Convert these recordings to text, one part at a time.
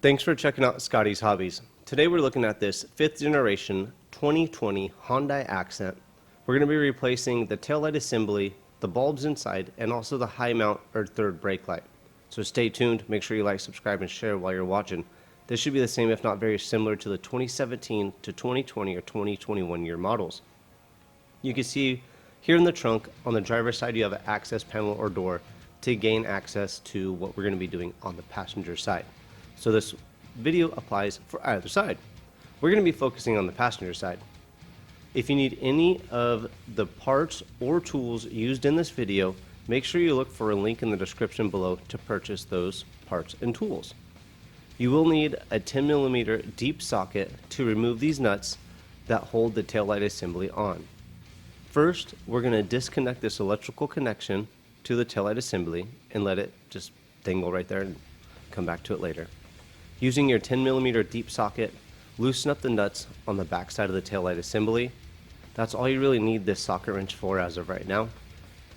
Thanks for checking out Scotty's Hobbies. Today we're looking at this 5th generation 2020 Hyundai Accent. We're going to be replacing the taillight assembly, the bulbs inside, and also the high mount or third brake light. So stay tuned, make sure you like, subscribe, and share while you're watching. This should be the same, if not very similar, to the 2017 to 2020 or 2021 year models. You can see here in the trunk, on the driver's side, you have an access panel or door to gain access to what we're going to be doing on the passenger side. So this video applies for either side. We're going to be focusing on the passenger side. If you need any of the parts or tools used in this video, make sure you look for a link in the description below to purchase those parts and tools. You will need a 10mm deep socket to remove these nuts that hold the taillight assembly on. First, we're going to disconnect this electrical connection to the taillight assembly and let it just dangle right there and come back to it later. Using your 10mm deep socket, loosen up the nuts on the back side of the taillight assembly. That's all you really need this socket wrench for as of right now.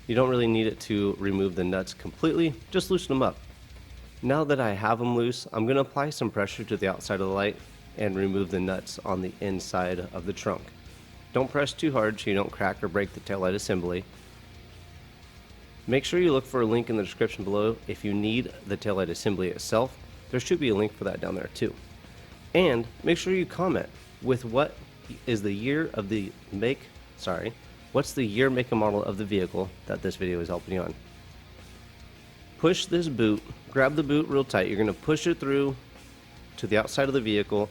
You don't really need it to remove the nuts completely, just loosen them up. Now that I have them loose, I'm going to apply some pressure to the outside of the light and remove the nuts on the inside of the trunk. Don't press too hard so you don't crack or break the taillight assembly. Make sure you look for a link in the description below if you need the taillight assembly itself. There should be a link for that down there too. And make sure you comment with what is the year of the what's the year, make, and model of the vehicle that this video is helping you on. Push this boot, grab the boot real tight. You're going to push it through to the outside of the vehicle.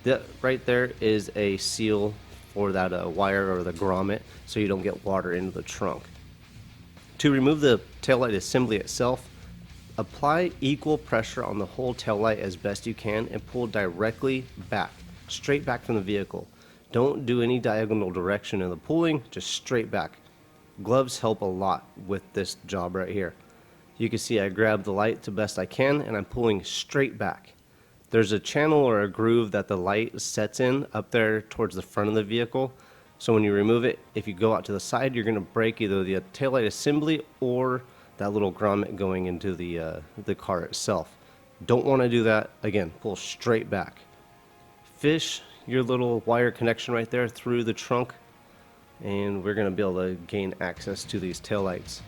That right there is a seal for that wire or the grommet so you don't get water into the trunk. To remove the taillight assembly itself, apply equal pressure on the whole taillight as best you can and pull directly back, straight back from the vehicle. Don't do any diagonal direction in the pulling, just straight back. Gloves help a lot with this job right here. You can see I grab the light the best I can and I'm pulling straight back. There's a channel or a groove that the light sets in up there towards the front of the vehicle. So when you remove it, if you go out to the side, you're going to break either the taillight assembly or that little grommet going into the car itself. Don't want to do that. Again, pull straight back. Fish your little wire connection right there through the trunk, and we're going to be able to gain access to these taillights.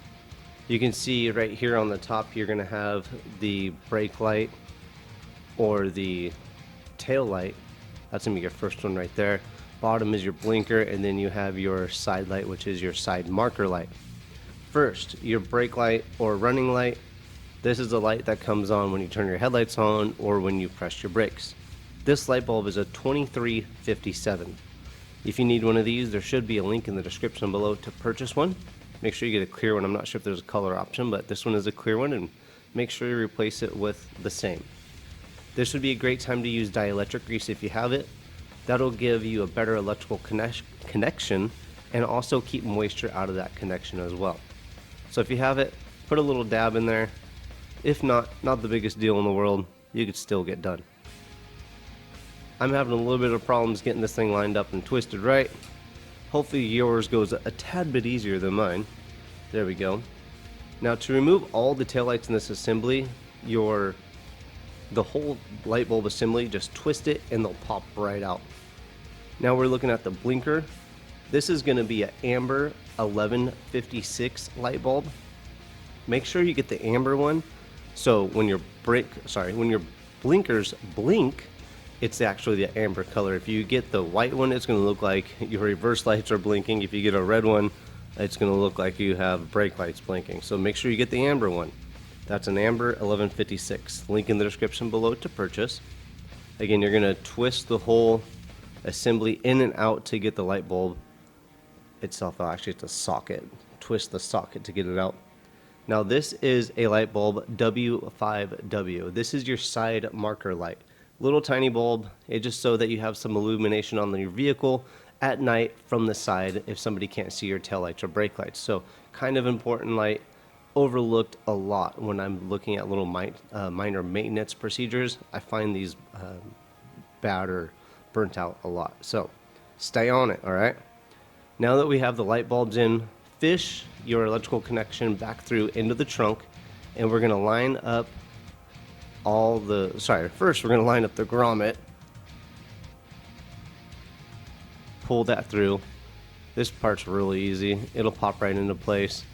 You can see right here on the top, you're going to have the brake light or the tail light. That's going to be your first one right there. Bottom is your blinker, and then you have your side light, which is your side marker light. First, your brake light or running light. This is the light that comes on when you turn your headlights on or when you press your brakes. This light bulb is a 2357. If you need one of these, there should be a link in the description below to purchase one. Make sure you get a clear one. I'm not sure if there's a color option, but this one is a clear one, and make sure you replace it with the same. This would be a great time to use dielectric grease if you have it. That'll give you a better electrical connection and also keep moisture out of that connection as well. So if you have it, put a little dab in there. If not the biggest deal in the world. You could still get done. I'm having a little bit of problems getting this thing lined up and twisted right. Hopefully yours goes a tad bit easier than mine. There we go. Now to remove all the taillights in this assembly, the whole light bulb assembly, just twist it and they'll pop right out. Now we're looking at the blinker. This is going to be an amber 1156 light bulb. Make sure you get the amber one, so when your blinkers blink, it's actually the amber color. If you get the white one, it's going to look like your reverse lights are blinking. If you get a red one, it's going to look like you have brake lights blinking. So make sure you get the amber one. That's an amber 1156. Link in the description below to purchase. Again, you're going to twist the whole assembly in and out to get the light bulb itself out. Actually, it's a socket. Twist the socket to get it out. Now this is a light bulb W5W. This is your side marker light. Little tiny bulb. It's just so that you have some illumination on your vehicle at night from the side if somebody can't see your tail lights or brake lights. So kind of important light. Overlooked a lot when I'm looking at little minor maintenance procedures. I find these bad or burnt out a lot. So stay on it, all right? Now that we have the light bulbs in, fish your electrical connection back through into the trunk, and we're going to line up all the, first we're going to line up the grommet. Pull that through. This part's really easy. It'll pop right into place.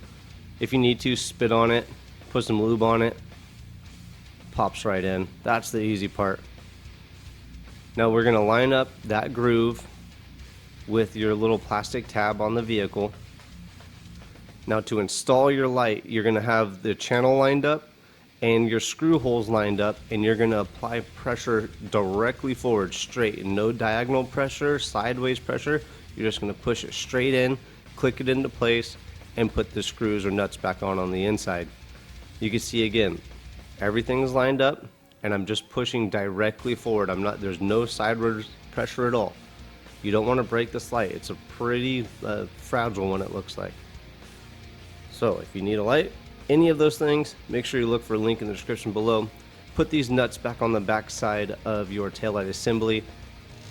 If you need to, spit on it, put some lube on it, pops right in. That's the easy part. Now we're going to line up that groove with your little plastic tab on the vehicle. Now to install your light, you're going to have the channel lined up and your screw holes lined up, and you're going to apply pressure directly forward, straight, no diagonal pressure, sideways pressure. You're just going to push it straight in, click it into place, and put the screws or nuts back on the inside. You can see again, everything's lined up, and I'm just pushing directly forward. There's no sideways pressure at all. You don't want to break this light. It's a pretty fragile one, it looks like. So if you need a light, any of those things, make sure you look for a link in the description below. Put these nuts back on the back side of your taillight assembly.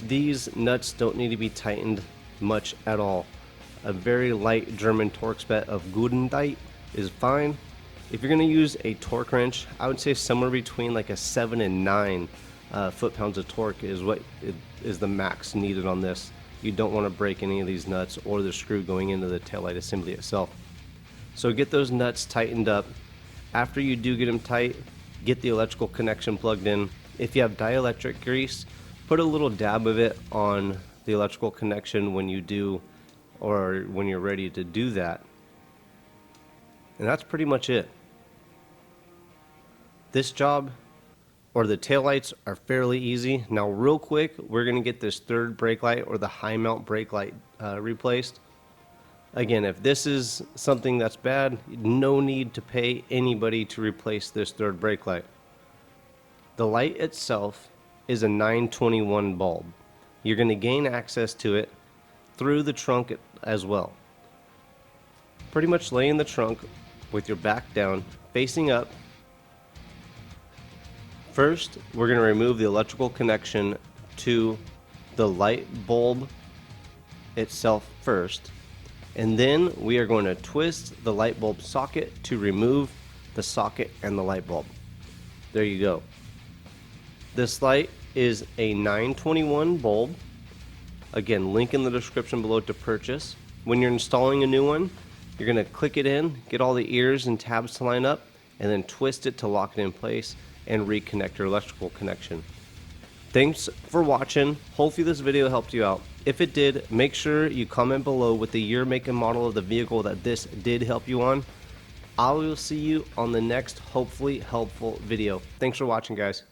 These nuts don't need to be tightened much at all. A very light German Torx bet of Hyundai is fine. If you're going to use a torque wrench, I would say somewhere between like a 7 and 9 foot-pounds of torque is what is the max needed on this. You don't want to break any of these nuts or the screw going into the taillight assembly itself. So get those nuts tightened up. After you do get them tight, get the electrical connection plugged in. If you have dielectric grease, put a little dab of it on the electrical connection when you do, or when you're ready to do that. And that's pretty much it. This job, or the taillights, are fairly easy. Now real quick, we're going to get this third brake light or the high mount brake light replaced. Again, if this is something that's bad, no need to pay anybody to replace this third brake light. The light itself is a 921 bulb. You're going to gain access to it through the trunk as well. Pretty much lay in the trunk with your back down, facing up. First, we're going to remove the electrical connection to the light bulb itself first. And then we are going to twist the light bulb socket to remove the socket and the light bulb. There you go. This light is a 921 bulb. Again, link in the description below to purchase. When you're installing a new one, you're going to click it in, get all the ears and tabs to line up, and then twist it to lock it in place and reconnect your electrical connection. Thanks for watching. Hopefully this video helped you out. If it did, make sure you comment below with the year, make, and model of the vehicle that this did help you on. I will see you on the next hopefully helpful video. Thanks for watching, guys.